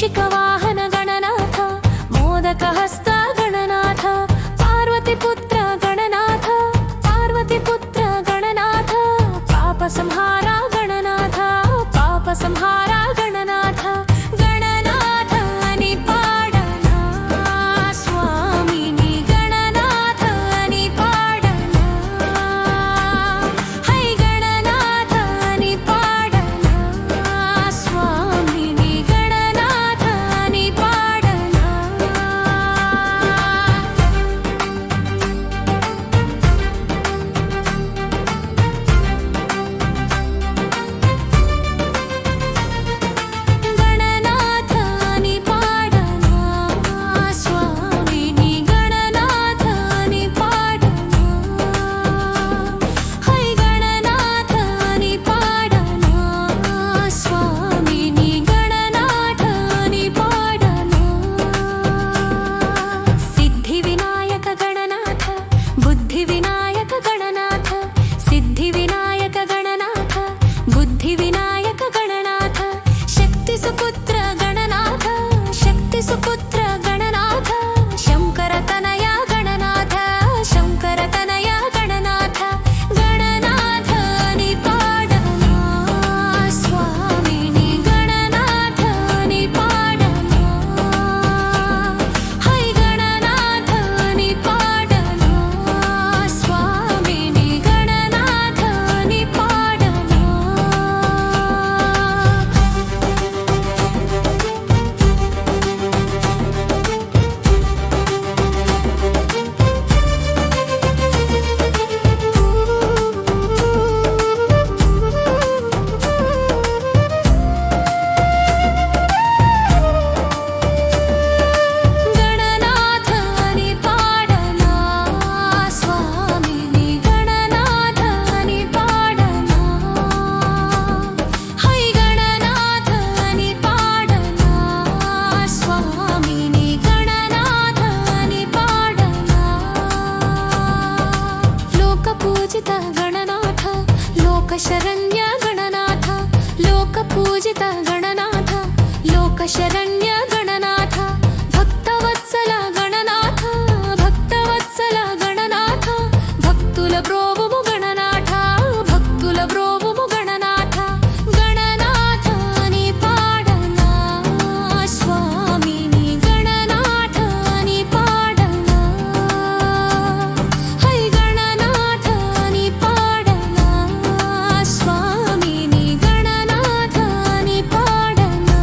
मूषिकवाहन गणनाथ मोदकहस्त गणनाथ पार्वतीपुत्र गणनाथ पार्वतीपुत्र गणनाथ पापसंहारा गणनाथ पापसंहारा गणनाथ गणनाथ अनि पाडना स्वामिनी गणनाथ अनि पाडना है गणनाथ अनि पाडना स्वामिनी गणनाथ अनि पाडना गणनाथ अनि पाडना स्वामिनी गणनाथ अनि पाडना है गणनाथ अनि पाडना स्वामिनी गणनाथ अनि पाडना सिद्धिविनायक गणनाथ बुद्धिविनायक गणनाथ सिद्धिविनायक गणनाथ बुद्धिविनायक गणनाथ शक्तिसुपुत्र गणनाथ शक्तिसुपुत्र गणनाथ शंकरतनया गणनाथ शंकरतनया गणनाथ गणनाथ अनि पाडना स्वामिनी गणनाथ अनि पाडना है गणनाथ अनि पाडना स्वामिनी गणनाथ अनि पाडना गणनाथ अनि पाडना स्वामिनी गणनाथ अनि पाडना है गणनाथ अनि पाडना स्वामिनी गणनाथ अनि पाडना लोकपूजित गणनाथ लोकशरण्य गणनाथ लोकपूजित गणनाथ लोकशरण्य गणनाथ भक्तवत्सल गणनाथ भक्तवत्सल गणनाथ भक्तुल ब्रोवुमु गणनाथ भक्तुल ब्रोवुमु गणनाथ गणनाथ अनि पाडना स्वामिनी गणनाथ अनि पाडना है गणनाथ अनि पाडना स्वामिनी गणनाथ अनि पाडना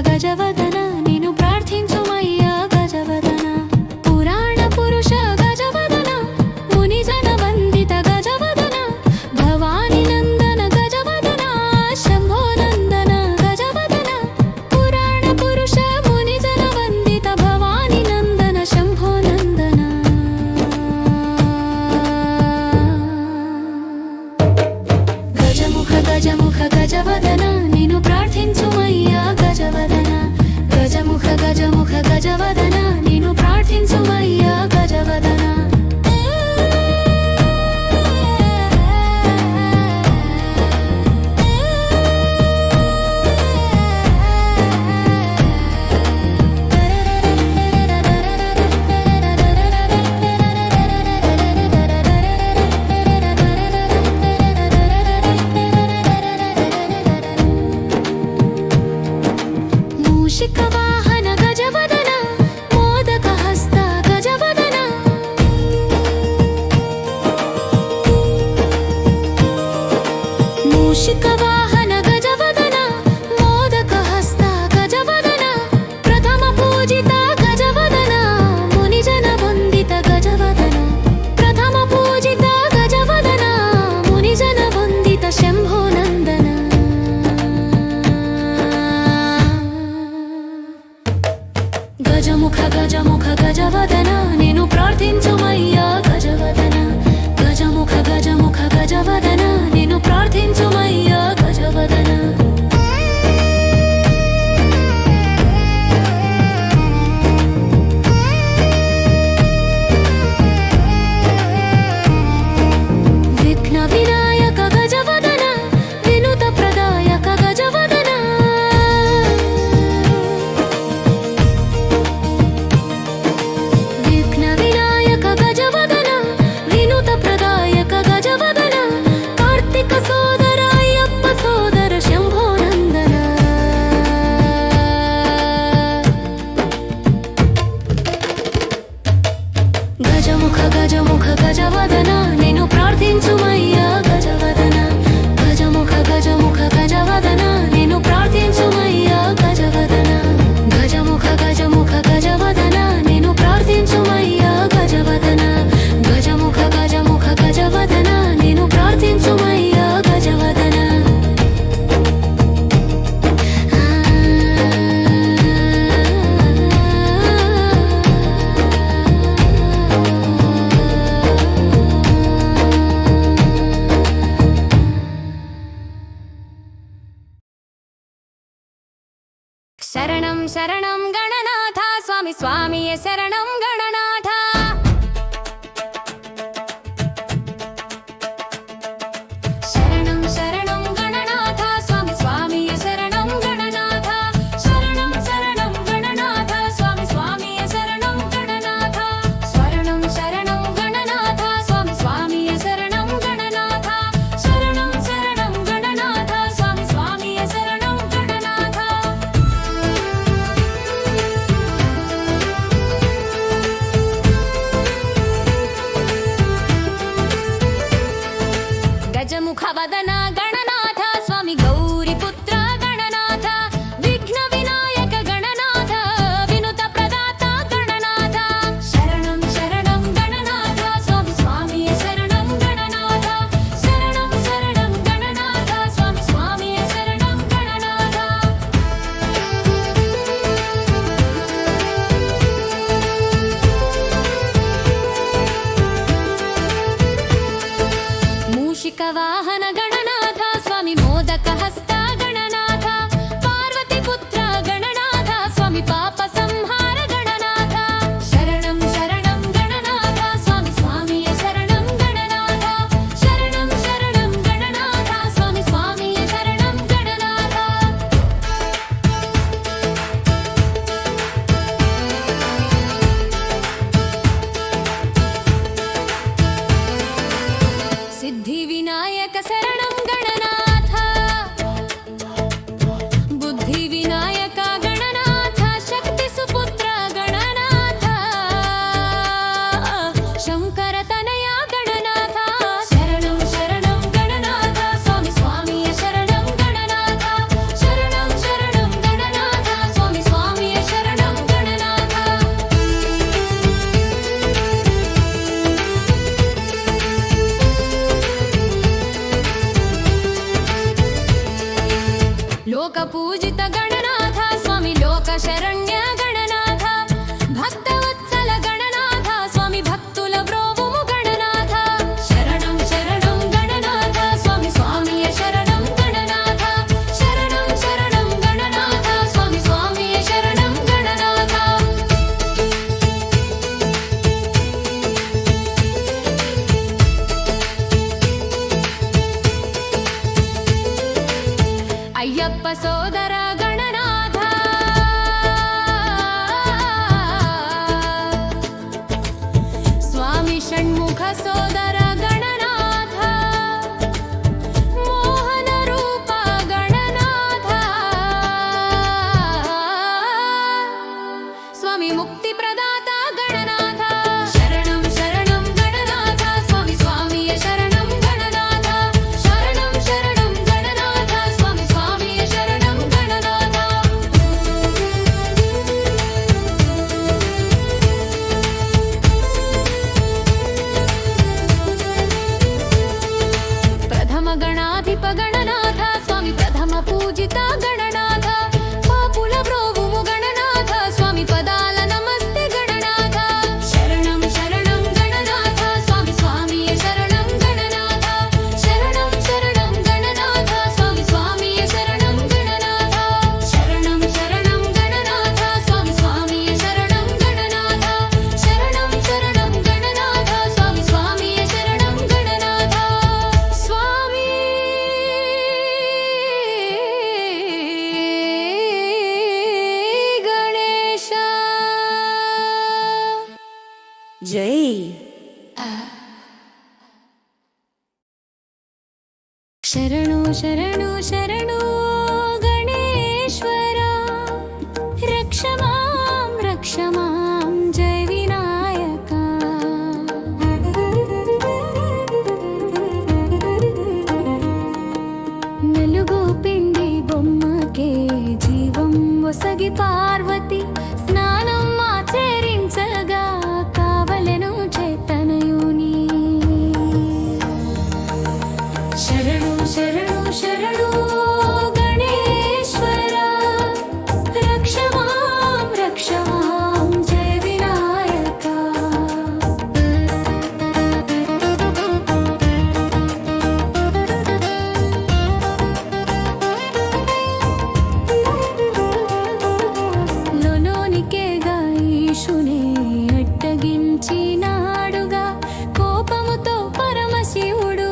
గజవదన నిన్ను ప్రార్థించుమయ్యా గజవదన పురాణ పురుష గజవదన మునిజన వందిత గజవదన భవాని నందన గజవదన శంభో నందన గజవదన పురాణ పురుష మునిజన వందిత భవాని నందన శంభో నందన గజముఖ గజముఖ గజవదన నిన్ను ప్రార్థించుమయ్యా గజవదన గజముఖ గజముఖ గజవదన నిన్ను ప్రార్థించుమయ్యా గజవదన మూషిక వాహన గజవదన మోదక హస్త గజవదన మూషిక వాహన గజవదన మోదక హస్త గజవదన ప్రథమ పూజిత గజవదన మునిజన వందిత గజవదన ప్రథమ పూజిత గజవదన మునిజన వందిత శంభో నందన గజముఖ గజముఖ గజవదన నిన్ను ప్రార్థించుమయ్యా గజవదన గజముఖ గజముఖ గజవదన నిన్ను ప్రార్థించుమయ్యా గజవదన విఘ్న వినాయక గజవదన వినుత ప్రదాయక గజవదన విఘ్న వినాయక గజవదన వినుత ప్రదాయక గజవదన కార్తిక సోదర అయ్యప్ప సోదర శంభో నందన గజముఖ గజముఖ గజవదన నిన్ను ప్రార్థించుమయ్యా గజవదన గజముఖ గజముఖ గజవదన నిన్ను ప్రార్థించుమయ్యా గజవదన గజముఖ గజముఖ గజవదన నిన్ను ప్రార్థించుమయ్యా గజవదన గజముఖ గజముఖ గజవదన నిన్ను ప్రార్థించుమయ్యా గజవదన శరణం శరణం గణనాథ స్వామి స్వామియే శరణం గణనాథ శరణం శరణం గణనాథ స్వామి స్వామియే శరణం గణనాథ శరణం శరణం గణనాథ స్వామి స్వామియే శరణం గణనాథ శరణం శరణం గణనాథ స్వామి స్వామియే శరణం గణనాథ శరణం శరణం గణనాథ స్వామి స్వామియే శరణం గణనాథ గజముఖ వదన గణనాథ స్వామి గౌరీపుత్ర గణనాథ విఘ్న వినాయక గణనాథ వినుత ప్రదాత గణనాథ శరణం శరణం గణనాథ స్వామి స్వామియే శరణం గణనాథ శరణం శరణం గణనాథ స్వామి స్వామియే శరణం గణనాథ మూషిక వాహన గణనాథ స్వామి మోదక హస్త గణనాథ పార్వతి పుత్ర గణనాథ స్వామి పాప సంహార గణనాథ శరణం శరణం గణనాథ స్వామి స్వామియే శరణం గణనాథ శరణం శరణం గణనాథ స్వామి స్వామియే శరణం గణనాథ సిద్ధి వినాయక శరణం గణనాథ लोकपूजित गणनाथ स्वामी लोकशरण्य गणनाथ भक्तवत्सल गणनाथ स्वामी भक्तुल ब्रोवुमु गणनाथ शरणं शरणं गणनाथ स्वामी स्वामिय शरणं गणनाथ शरणं शरणं गणनाथ स्वामी स्वामिय शरणं गणनाथ अय्यप्प सोदर गणनाथ स्वामी षण्मुख सोदर गणनाथ मोहन रूप गणनाथ स्वामी मुक्ति प्रदाता गणनाथ शरणं शरणं गणनाथ स्वामी स्वामिय शरणं गणनाथ शरणं शरणं गणनाथ स्वामी स्वामिय शरणं गणनाथ प्रथम गणाधिप गणनाथ स्वामी प्रथम पूजिता गणनाथ पापुल ब्रोवुमु गणनाथ स्वामी पदाल नमस्ते गणनाथ शरणं शरणं गणनाथ स्वामी स्वामिय शरणं गणनाथ शरणं शरणं गणनाथ स्वामी स्वामिय शरणं गणनाथ शरणं शरणं गणनाथ स्वामी स्वामिय शरणं गणनाथ शरणं शरणं गणनाथ स्वामी स्वामिय शरणं गणनाथ स्वामी गणेश जय शरणो शरणो शरणो गणेश्वरा रक्ष मां जय विनायका नलुगो पिंडी बొమ్మకే జీవం ఒసగి పార్వతి స్నానం ఆచరించగా కావలెను చేతనయుని शरणो शरणो शरणो गणेश्वरा रक्ष मां जय विनायका లోలోనికే గాయిషునే అడ్డగించినాడుగా కోపముతో పరమశివుడు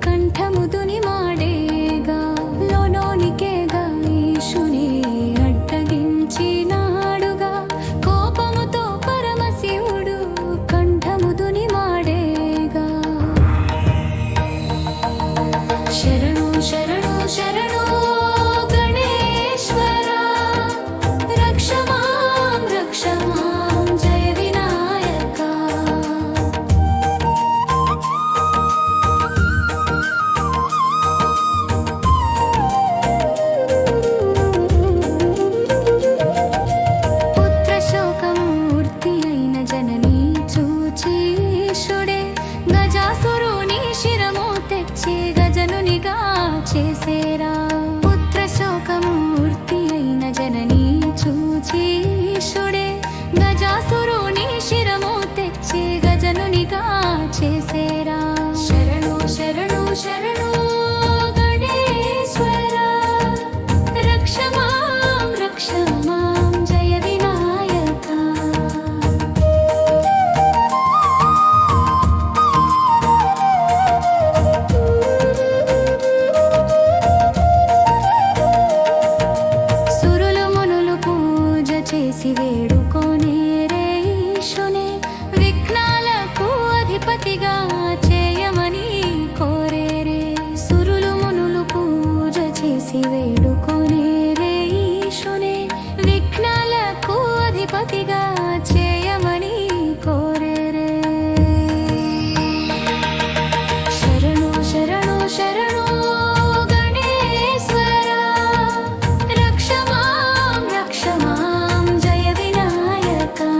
కంఠముదుని మాడేగా లోలోనికే గాయిషునే అడ్డగించినాడుగా కోపముతో పరమశివుడు కంఠముదుని మాడేగా शरणो शरणो शरणो गणेश्वरा रक्ष मां जय विनायका పుత్రశోకమూర్తి అయిన జనని చూచీషుడే గజాసురుని శిరము తెచ్చి గజనునిగా చేసేరా పుత్రశోకమూర్తి అయిన జనని చూచీషుడే గజాసురుని శిరము తెచ్చి గజనునిగా చేసేరా శరణు శరణు శరణు గణేశ్వరా రక్ష మాం జయ వినాయకా సురులు మునులు పూజ చేసి వేడుకొనే రే ఈశునే విఘ్నాలకు అధిపతిగా చేయమని కోరేరే సురులు మునులు పూజ చేసి వేడుకొనే రే ఈశునే విఘ్నాలకు అధిపతిగా చేయమని కోరేరే శరణు శరణు శరణు గణేశ్వరా రక్ష మాం జయ వినాయకా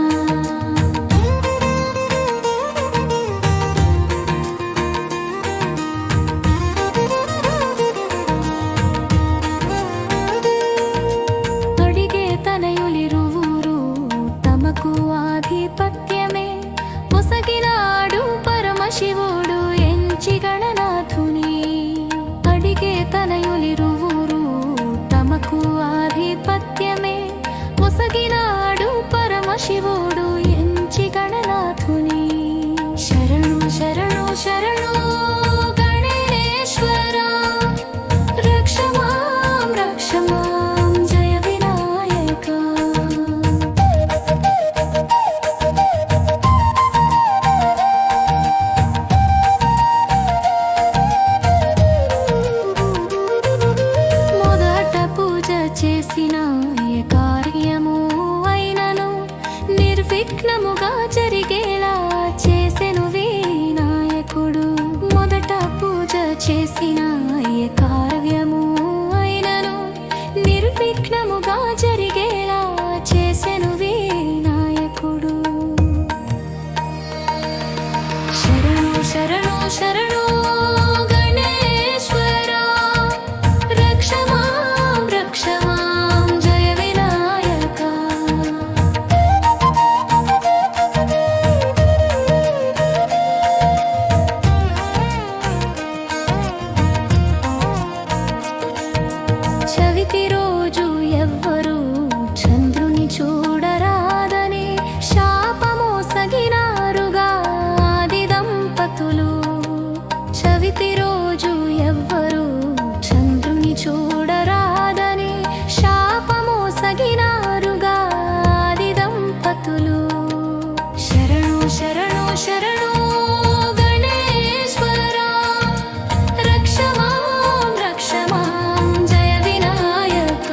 శివుడు ఎంచి గణనాథుని శరణు శరణు శరణు గణేశ్వరా రక్ష మాం జయ వినాయక మొదట పూజ చేసిన ఏ కార్యము అయినను నిర్విఘ్నముగా జరిగేలా చేసెను వినాయకుడు మొదట పూజ చేసిన ఏ కార్యము అయినను నిర్విఘ్నముగా జరిగేలా చేసెను వినాయకుడు శరణు శరణు శరణు గణేశ్వరా రక్ష మాం జయ వినాయక చవితి రోజు ఎవ్వరు చంద్రుని చూడరాదని శాపమోసగినారుగా ఆది దంపతులు చవితి రోజు ఎవ్వరు చంద్రుని చూడరాదని శాపమోసగినారుగా ఆది దంపతులు శరణు శరణు శరణు గణేశ్వరా రక్ష మాం జయ వినాయక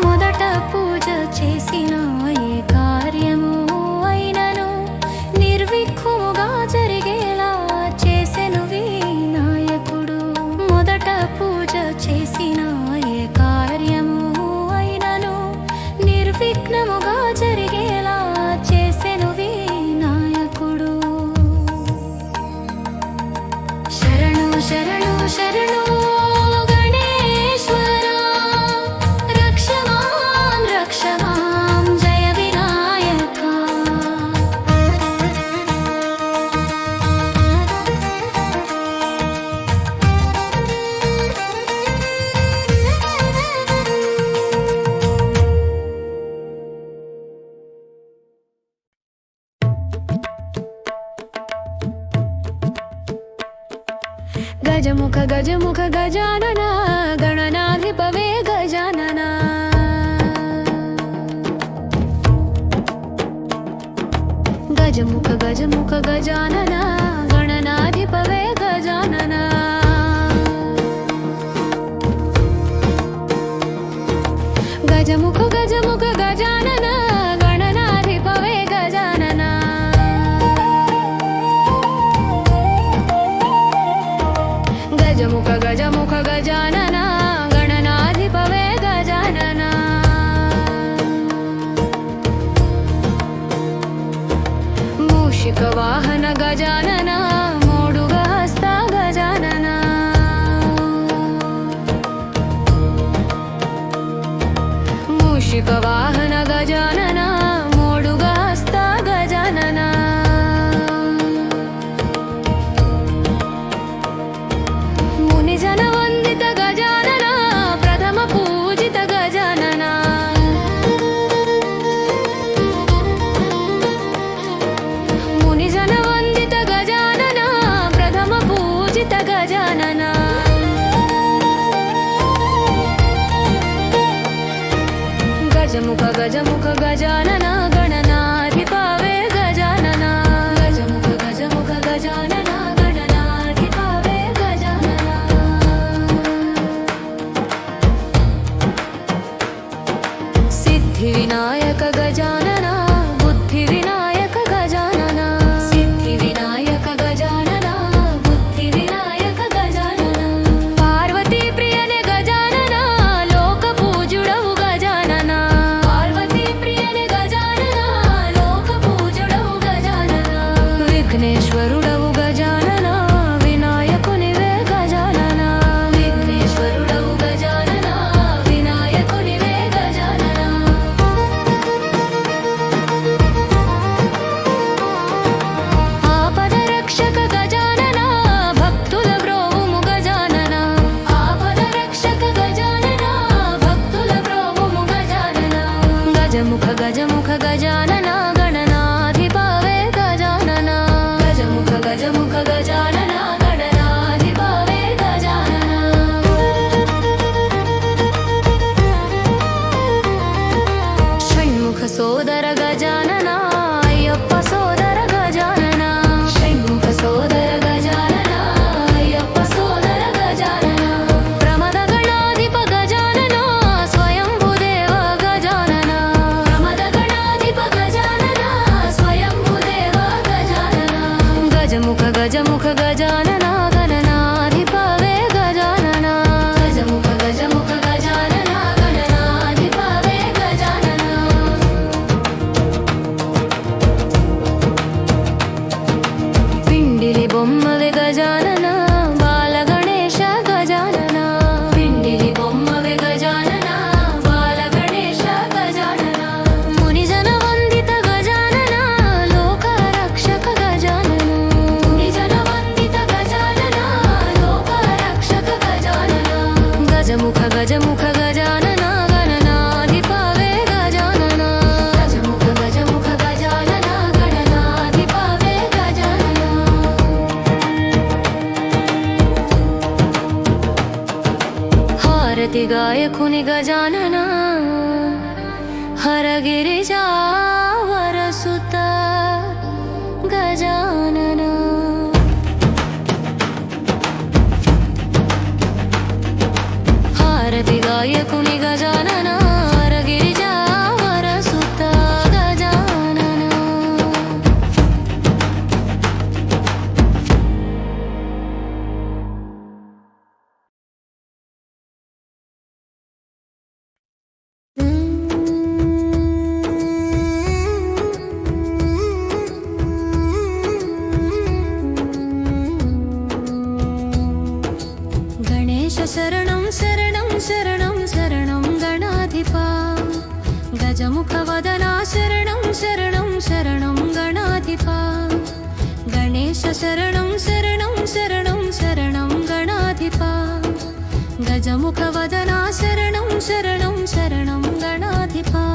మొదట పూజ చేసిన ఏ కార్యము అయినను నిర్విఘ్నముగా జరిగేలా చేసెను వినాయకుడు మొదట పూజ చేసిన ఏ కార్యము అయినను నిర్విఘ్నముగా జరిగేలా చేసెను వినాయకుడు శరణు శరణు శరణు గణేశ్వరా రక్ష మాం జయ వినాయక గజముఖ గజముఖ గజానన గణనాధిపవే గజానన గజముఖ గజముఖ గజానన గణనాధిపవే గజానన గజముఖ గజముఖ గజానన గణనాధిపవే గజానన గజముఖ గజముఖ గజానన గణనాధిపవే గజానన మూషిక వాహన గజానన మోడుగ హస్త గజానన మూషిక వాహన గజానన మోడుగ హస్త గజానన మునిజన వందిత గజానన ప్రథమ పూజిత గజానన మునిజన వందిత గజానన ప్రథమ పూజిత గజానన గజముఖ గజముఖ గజానన గణనాధిపవే గజానన గజముఖ గజముఖ గజానన గణనాధిపవే గజానన సిద్ధి వినాయక గజానన బుద్ధి వినాయక గజానన సిద్ధి వినాయక గజానన బుద్ధి వినాయక గజానన పార్వతీ ప్రియనే గజానన లోక పూజుడవు గజానన పార్వతీ ప్రియనే గజానన లోక పూజుడవు గజానన విఘ్నేశ్వరుడవు గజానన వినాయకునివే గజానన విఘ్నేశ్వరుడవు గజానన వినాయకునివే గజానన गजमुख गजमुख गजानना गणनाधिपा वे गजानना गजमुख गजमुख गजानना गणनाधिपा वे गजानना षण्मुख सोदर गजानना अय्यप्प सोदर गजानना षण्मुख सोदर गजानना अय्यप्प सोदर गजानना प्रमद गणाधिप गजानना स्वयंभुदेव गजानना प्रमद गणाधिप गजानना स्वयंभुदेव गजानना गजमुख गजमुख गजानना गणनाधिपा वे गजानना गजमुख गजमुख गजानना गणनाधिपा वे गजानना पिंडिलि बोम्मवे गजानना बालगणेश गजानना पिंडिलि बोम्मवे गजानना बालगणेश गजानना मुनिजन वंदित गजानना लोकरक्षक गजानना मुनिजन वंदित गजानना लोकरक्षक गजानना गजमुख गजमुख गजानना गणनाधिपा वे गजानना गजमुख गजमुख गजानना गणनाधिपा वे गजानना हारति गायकुनि गजानना हरगिरिजा वरसुत गजानना हारति गायकुनि गजानना हरगिरिजा वरसुत गजानना गणेश शरणं शरणं शरणं शरणं गणाधिपा गजमुख वदना शरणं शरणं शरणं गणाधिपा गणेश शरणं शरणं शरणं शरणं गणाधिपा गजमुख वदना शरणं शरणं शरणं गणाधिपा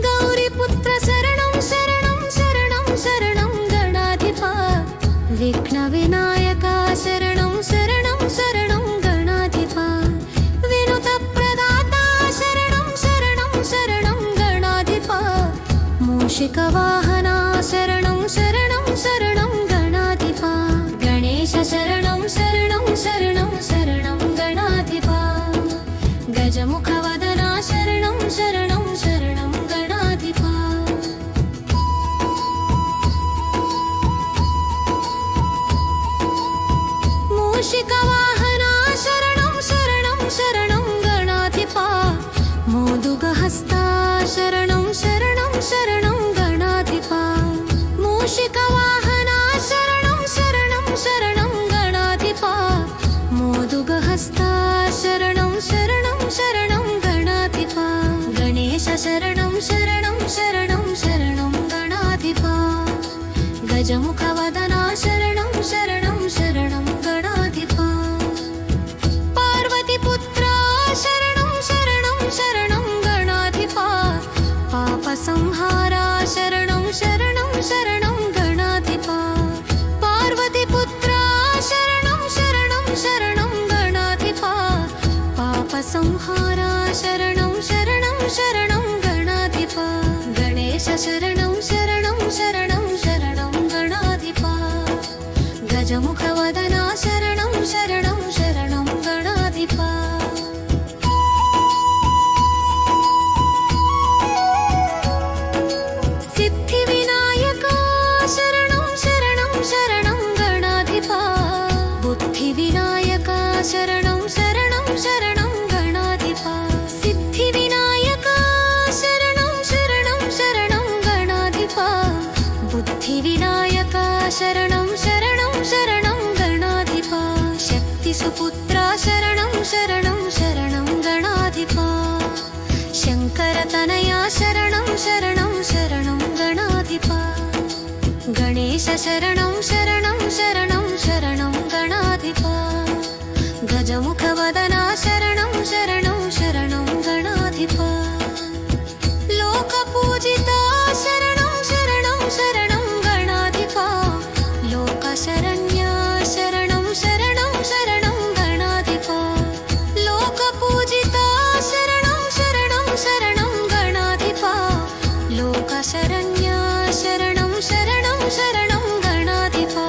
गौरीपुत्र शरणं शरणं शरणं शरणं गणाधिपा विघ्नविनायका शरणं शरणं शरणं गणाधिपा विनुतप्रदाता शरणं शरणं शरणं गणाधिपा मूषिकवाहना शरणं शरणं शरणं गणाधिपा गणेश शरणं शरणं शरणं शरणं गणाधिपा गजमुखवदना शरणं शरणं शरणं गणाधिपा मूषिकवाहना शरणं शरणं शरणं गणाधिपा मोदुगहस्ता शरणं शरणं शरणं गणाधिपा मूषिकवाहना शरणं शरणं शरणं गणाधिपा मोदुगहस्ता शरणं शरणं शरणं गणाधिपा गणेश शरणं शरणं शरणं शरणं गणाधिपा गजमुखवदना शरणं शरणं शरणं गणाधिपा पार्वतीपुत्रा शरणं शरणं शरणं गणाधिपा पापसंहारा शरणं शरणं शरणं गणाधिपा पार्वतीपुत्रा शरणं शरणं शरणं गणाधिपा पापसंहारा शरणं शरणं शरणं गणाधिपा गणेश शरणं शरणं शरणं शरणं गणाधिपा गजमुखवदना शरणं शरणं शरणं गणाधिपा सिद्धिविनायका शरणं शरणं शरणं गणाधिपा बुद्धिविनायका शरणं शरणं शरणं गणाधिपा सिद्धिविनायका शरणं शरणं शरणं गणाधिपा बुद्धिविनायका शरणं शरणं शरणं गणाधिपा शक्तिसुपुत्रा शरणं शरणं शरणं गणाधिपा शङ्करतनया शरणं शरणं शरणं गणाधिपा गणेश शरणं शरणं शरणं शरणं गणाधिपा गजमुखवदना शरणं शरणं शरणं गणाधिपा शरण्या शरणं शरणं शरणं गणाधिपा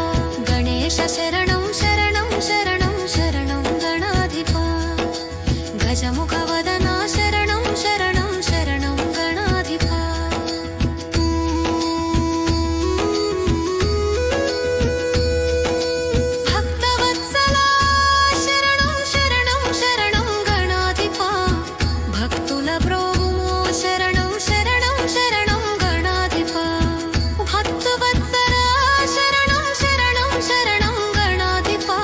गणेश शरणं शरणं शरणं शरणं गणाधिपा गजमुखवदना शरणं शरणं शरणं गणाधिपा भक्तवत्सला शरणं शरणं शरणं गणाधिपा भक्तुल ब्रोवुमो शरणं शरणं शरणं गणाधिपा भक्तवत्सला शरणं शरणं शरणं गणाधिपा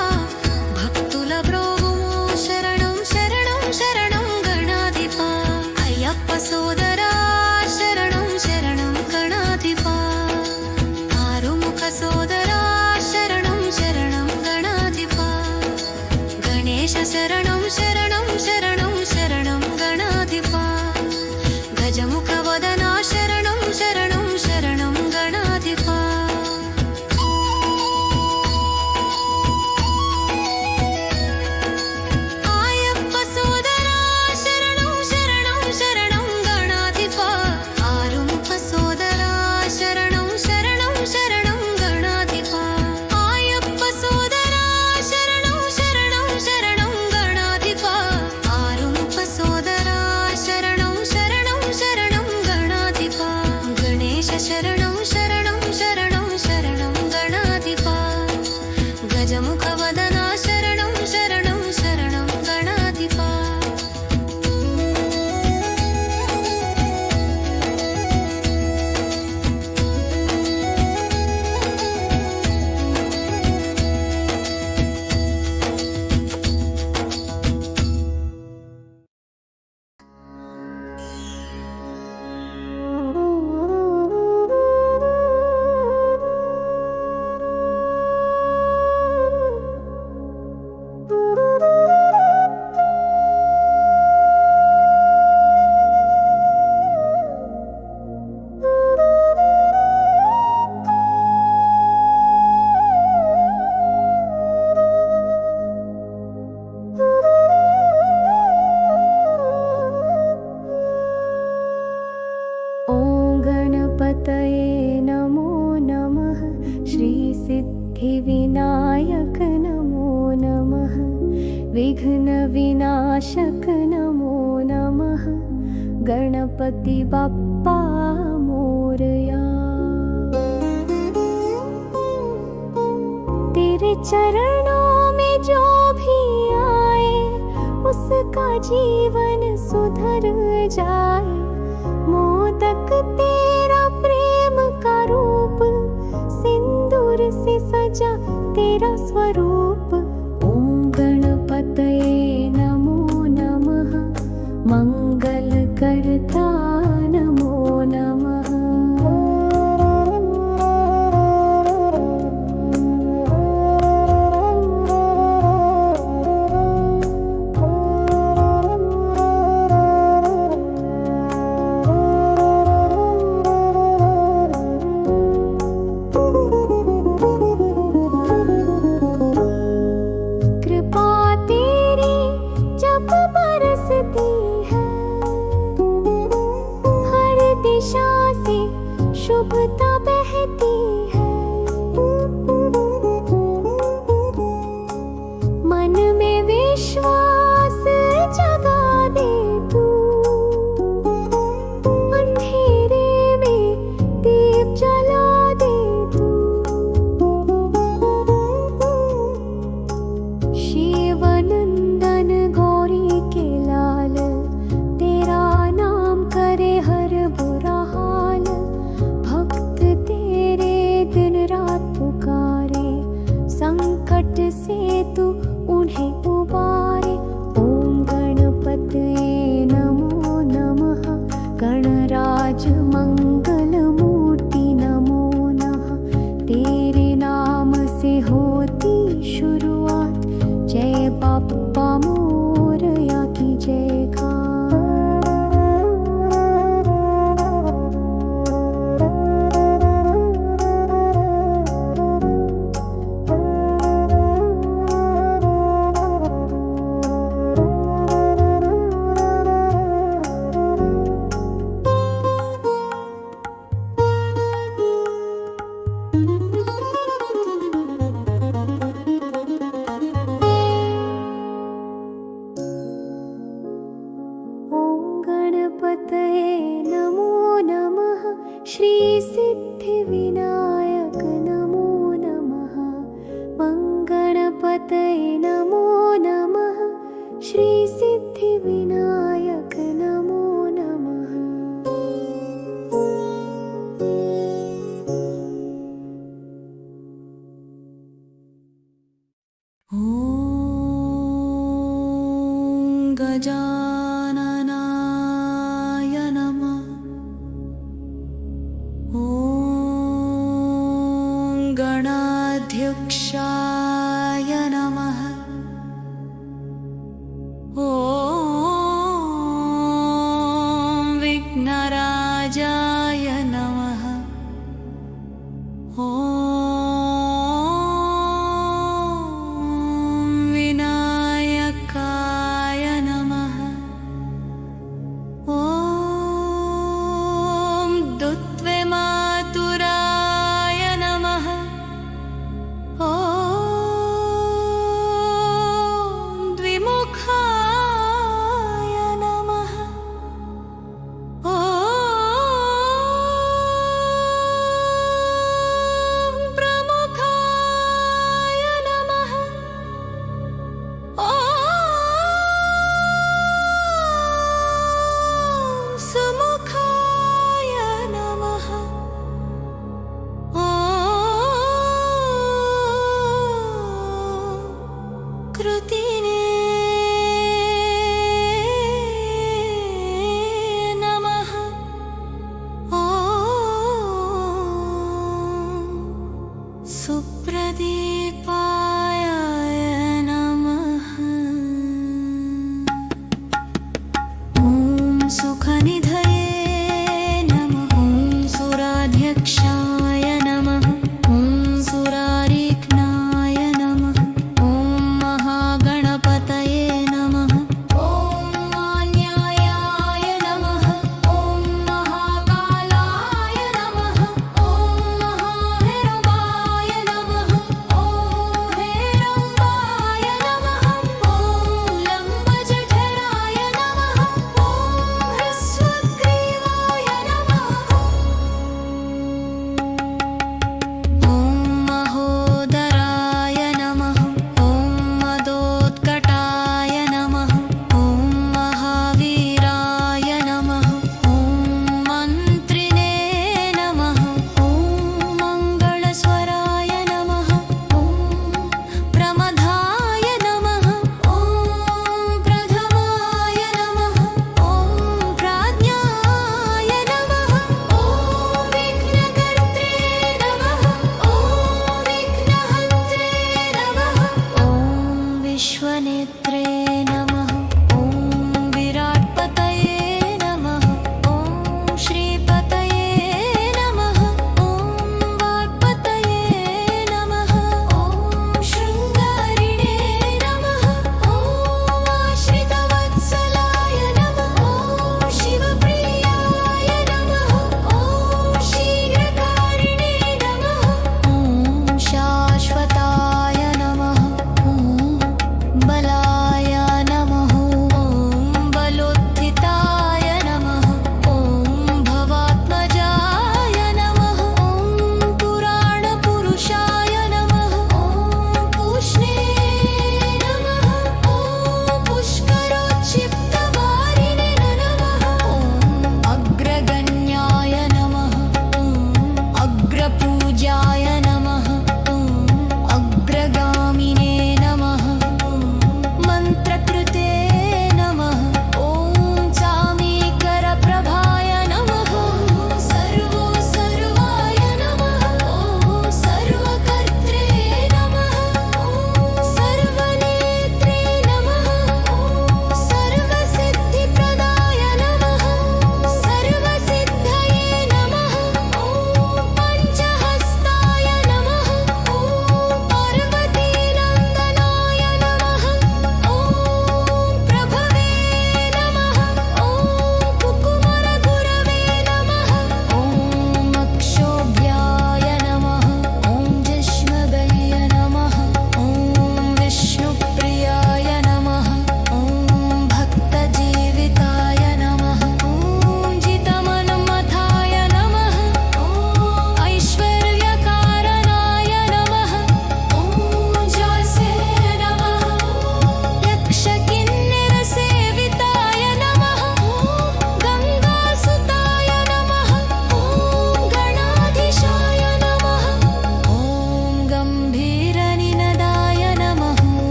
भक्तुल ब्रोवुमो शरणं शरणं शरणं गणाधिपा अय्यप्प सोदरा शरणं शरणं गणाधिपा आरुमुख सोदरा शरणं शरणं गणाधिपा गणेश शरणं शरणं शरणं शरणं गणाधिपा गजमुखवदना शरणं शरणं शरणं गणाधिपा आयप्प सोदरा शरणं शरणं शरणं गणाधिपा आरुमुख सोदरा शरणं शरणं शरणं गणाधिपा आयप्प सोदरा शरणं शरणं शरणं गणाधिपा आरुमुख सोदरा शरणं शरणं शरणं गणाधिपा गणेश शरणं शरणं शरणं शरणं गणाधिपा गजमुखवदना शरणं शरणं शरणं गणाधिपा ॐ गणपतये नमो नमः श्रीसिद्धिविनायक नमो नमः विघ्नविनाशक नमो नमः गणपति बप्पा मोरया तेरे चरणों में जो भी आए उसका जीवन सुधर जाए मोदक तेरा प्रेम का रूप सिंदूर से सजा तेरा स्वरूप ॐ गणपतये नमो नमः मंगलकर्ता नमो नमः कृपा तेरी जब बरसती है हर दिशा से शुभता बहती है मन में विश्वास जगा दे तू अंधेरे में दीप जला दे तू शिवनंदन गौरी के लाल तेरा नाम करे हर बुरा हाल भक्त तेरे श्रीसिद्धिविनायक नमो नमः मङ्गणपतये नमो नमः श्रीसिद्धिविनायक नमो नमः। ॐ गजाननाय नमः। ॐ गणाध्यक्षाय नमः। ॐ विघ्नराजाय नमः। ॐ विनायकाय नमः। ॐ दुत्वेमातुराय नमः। ॐ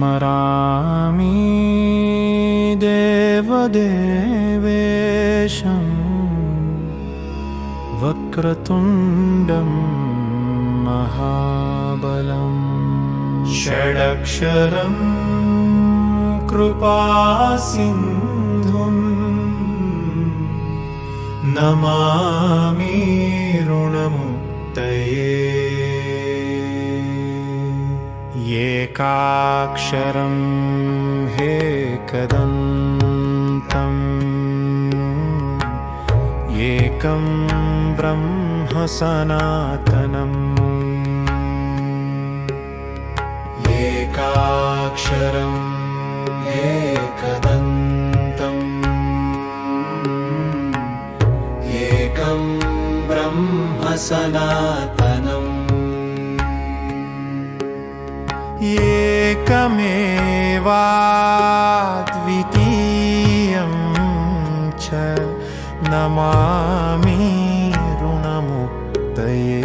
स्मरामि देवदेवेशं वक्रतुण्डं महाबलं षडक्षरं कृपासिन्धुं नमामि ऋणमुक्तये एकाक्षरं एकदन्तम् एकं ब्रह्म सनातनम् एकाक्षरम् एकदन्तम् एकं ब्रह्म सनातनम् एकमेवाद्वितीयं च नमामि ऋणमुक्तये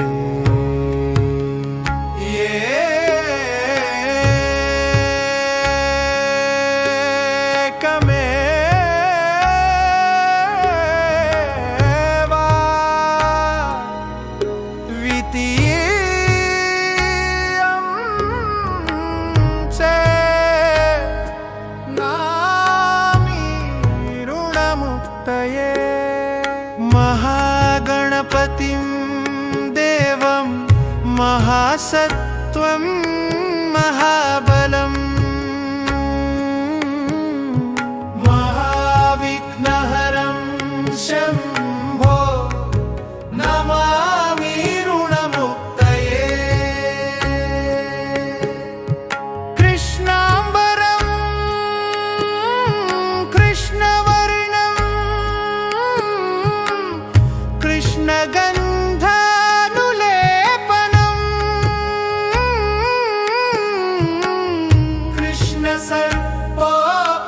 महागणपतिं देवं महासत्त्वं महाबलं महाविघ्नहरं शम्भो नमामि ऋणमुक्तये कृष्णाम्बरं कृष्णवर्णं कृष्णगन्धानुलेपनं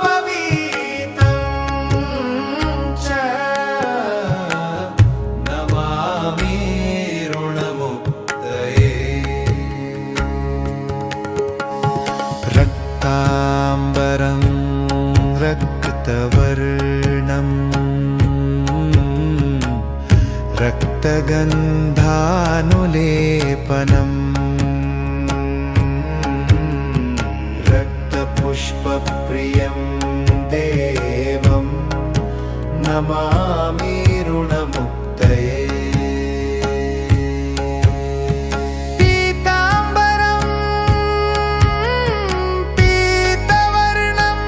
कृष्णसर्पोपवीतं च नमामि ऋणमुक्तये रक्ताम्बरं रक्तवर्णम् रक्तगन्धानुलेपनम् रक्तपुष्पप्रियं देवं नमामि ऋणमुक्तये पीताम्बरं पीतवर्णं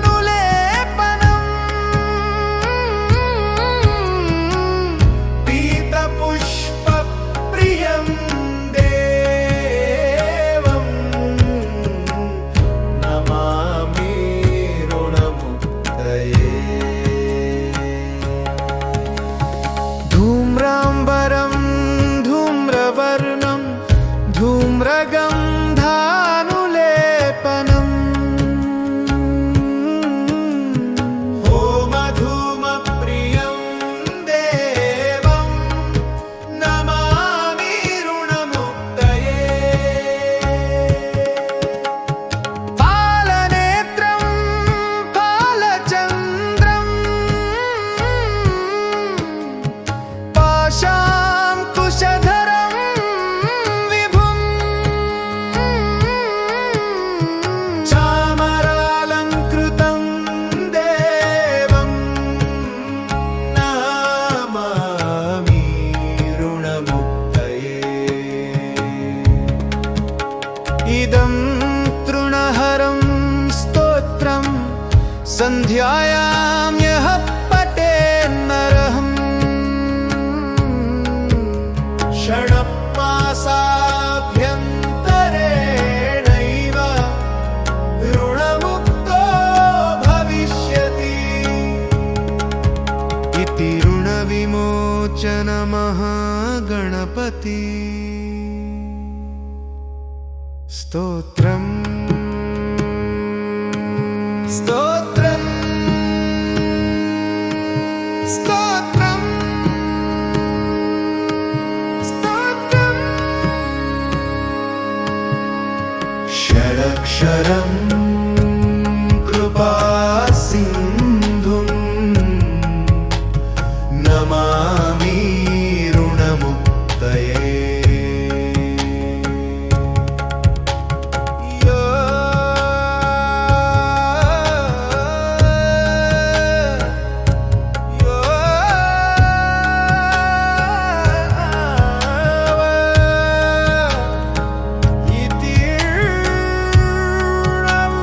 पीतगन्धानुलेपनं पीतपुष्पप्रियं देवं नमामि ऋणमुक्तये धूम्राम्बरं धूम्रवर्णं धूम्रगन्धानुलेपनम् होमधूमप्रियं देवं नमामि ऋणमुक्तये फालनेत्रं फालचन्द्रं पाशाङ्कुशधरं विभुं चामरालङ्कृतं देवं नमामि ऋणमुक्तये इदं तृणहरं स्तोत्रं सन्ध्यायां यः पठेन्नरहम् षड्मासाभ्यन्तरेणैव ऋणमुक्तो भविष्यति इति ऋणविमोचनमहागणपति स्तोत्रम् स्तोत्रम् स्तोत्रम् स्तोत्रम् अक्षरं कृपासिन्धुं नमामि ऋणमुक्तये इति ऋणमुक्तये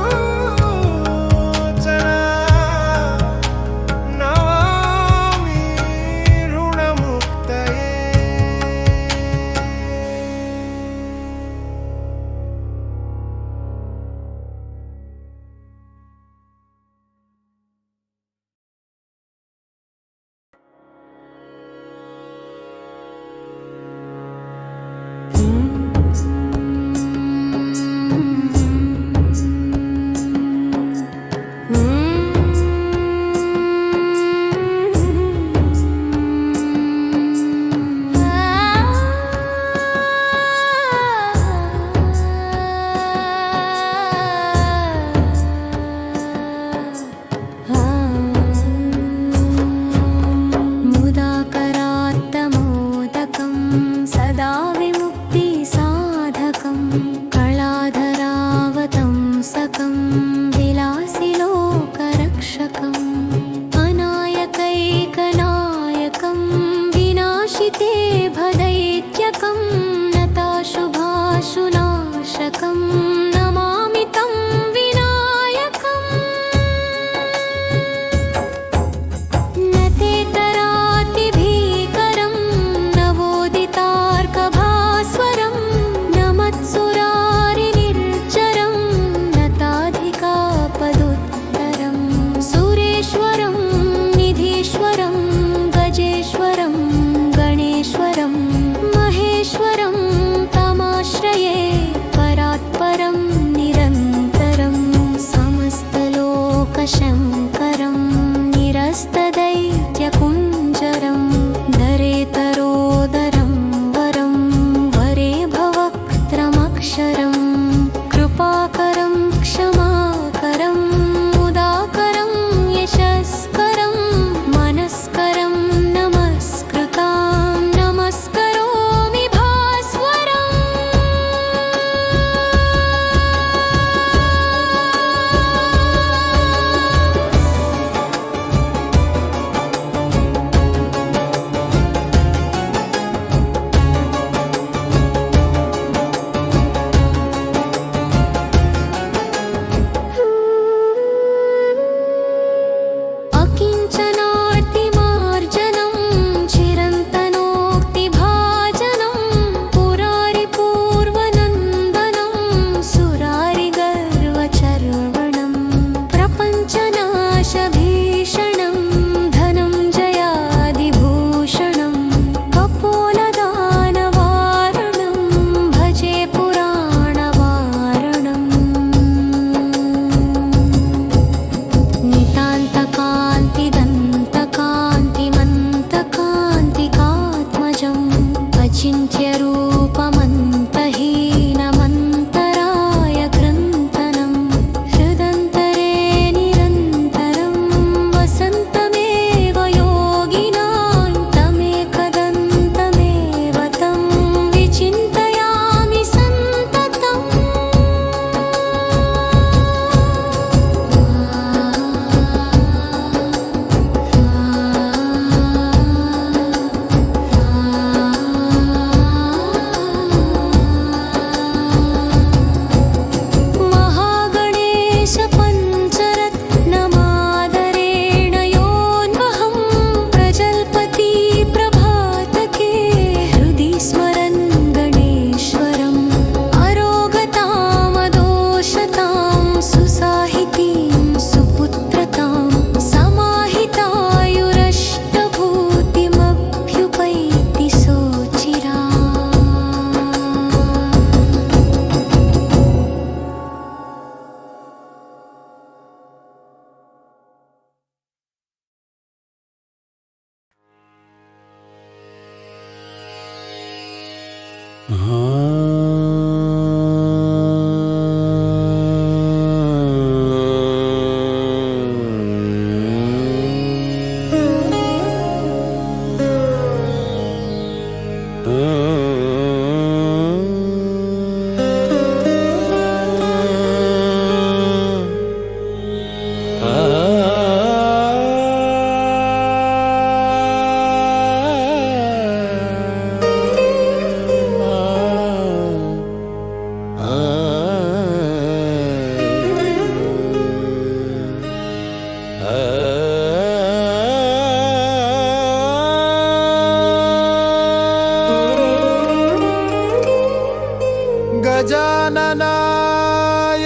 गजाननाय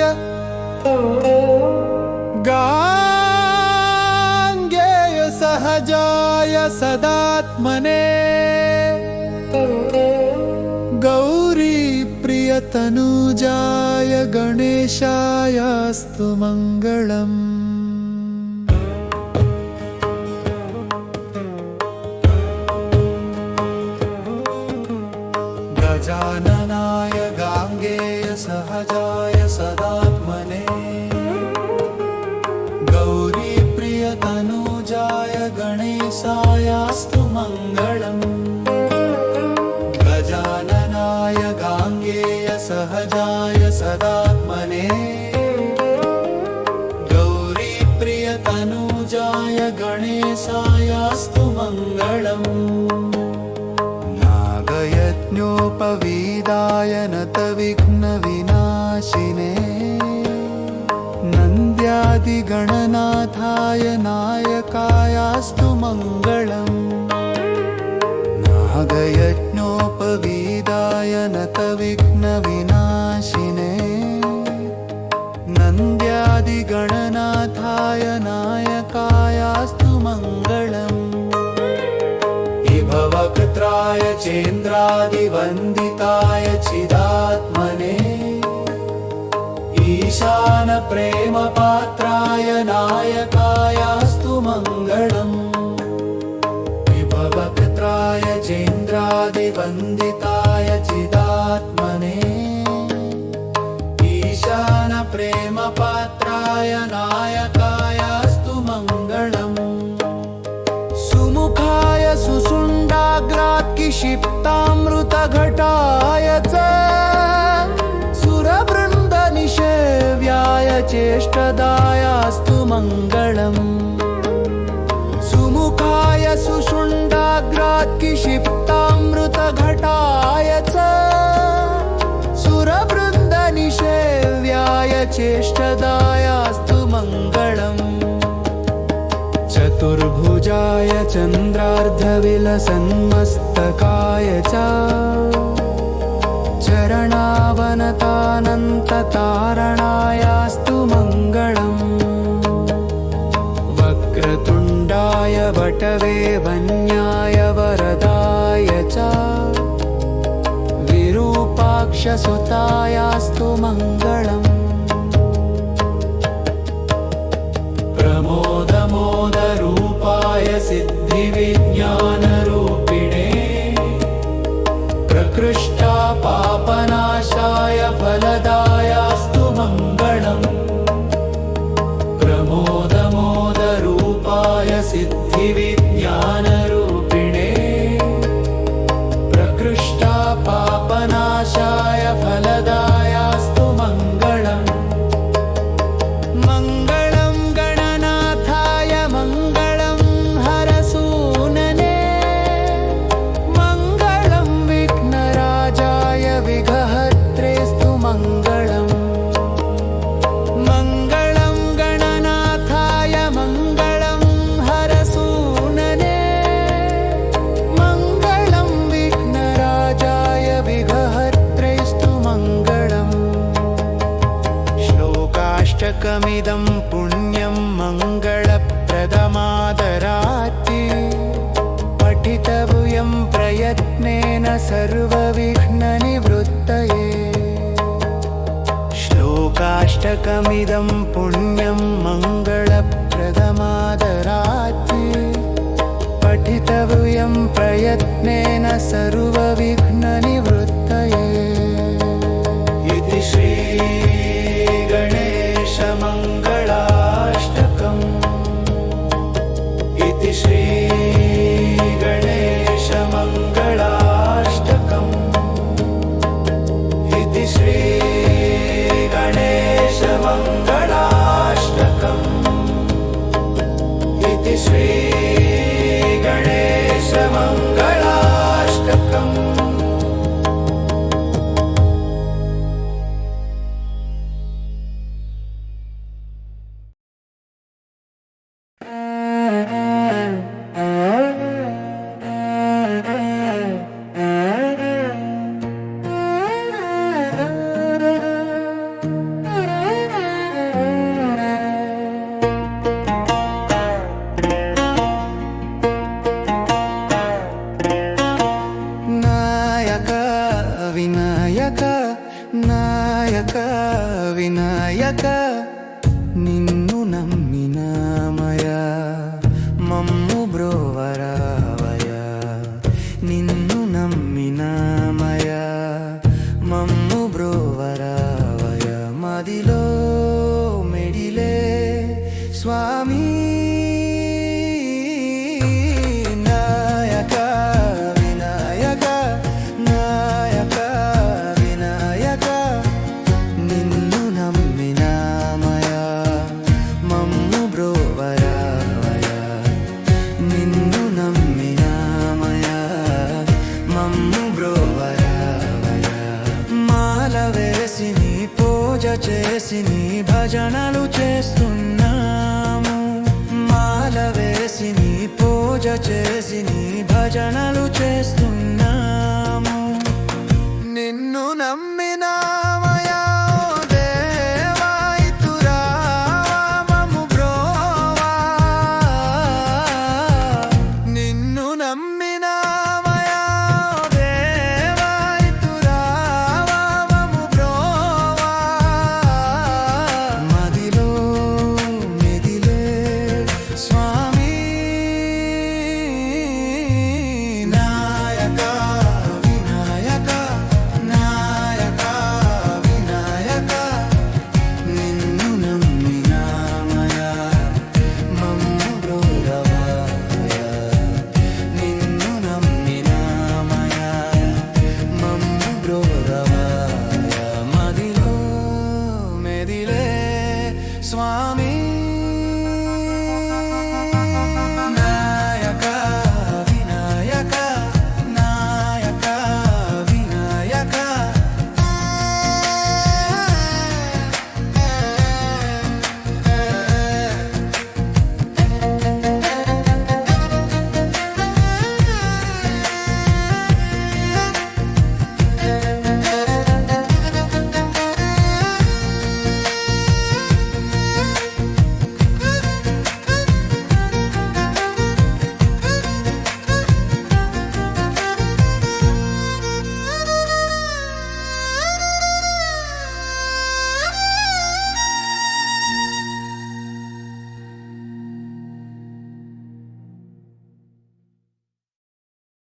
गाङ्गेय सहजाय सदात्मने गौरीप्रियतनुजाय गणेशायास्तु मङ्गलम्। गजाननाय गाङ्गेय सहजाय सदात्मने गौरीप्रियतनुजाय गणेशायास्तु मङ्गलम्। गजाननाय गाङ्गेय सहजाय सदात्मने गौरीप्रियतनुजाय गणेशायास्तु मङ्गलम्। नागयज्ञोपवीदाय नतविघ्नविनाशिने नन्द्यादिगणनाथाय नायकायास्तु मङ्गलम्। नागयज्ञोपवीदाय नतविघ्नविनाशिने नन्द्यादिगणनाथाय नायकायास्तु मङ्गलम्। विभवकृत्राय चेन्द्रादिवन्दिताय चिदात्मने ईशानप्रेमपात्राय नायकायास्तु मङ्गलम्। विभवकृत्राय चेन्द्रादिवन्दिताय चिदात्मने ईशानप्रेमपात्राय नायकायास्तु मङ्गलम्। सुमुखाय सुषुण्डाग्रात्किषिप्तामृतघटाय च सुरवृन्दनिषेव्याय चेष्टदायास्तु मङ्गलम्। सुमुखाय सुषुण्डाग्रात्किषिप्तामृतघटाय च सुरवृन्दनिषेव्याय चेष्टदायास्तु मङ्गलम्। चतुर्भुजाय चन्द्रार्धविलसन्मस्तकाय च चरणावनतानन्ततारणायास्तु मङ्गलम्। वक्रतुण्डाय वटवे वन्याय वरदाय च विरूपाक्षसुतायास्तु मङ्गलम्। प्रमोदमोदरूपाय सिद्धिविज्ञानरूपिणे प्रकृष्टापापनाशाय फलदायास्तु मङ्गलम्। प्रमोदमोदरूपाय सिद्धिविज्ञानरूपिणे प्रकृष्टापापनाशाय फलदायास्तु मङ्गलम्। मङ्गलं गणनाथाय मङ्गलं हरसूनने मङ्गलं विघ्नराजाय विघहत्रेस्तु मङ्गलम्। मङ्गलं गणनाथाय मङ्गलं हरसूनने मङ्गलं विघ्नराजाय विघहत्रेस्तु मङ्गलम्। श्लोकाष्टकमिदं पुण्यं मङ्गलप्रदमादराति पठितव्यं प्रयत्नेन सर्वविघ्ननिवृत्तये। श्लोकाष्टकमिदं पुण्यं मङ्गलप्रदमादराति पठितव्यं प्रयत्नेन सर्वविघ्ननिवृत्तये। इति श्रीगणेशमङ्गलाष्टकम्। इति श्रीगणेशमङ्गलाष्टकम्। इति श्रीगणेशमङ्गलाष्टकम्। इति श्रीगणेशमङ्गलाष्टकम्। చేసి నీ భజనలు చేస్తున్నాము మాల వేసి నీ పూజ చేసి నీ భజనలు చేస్తున్నాము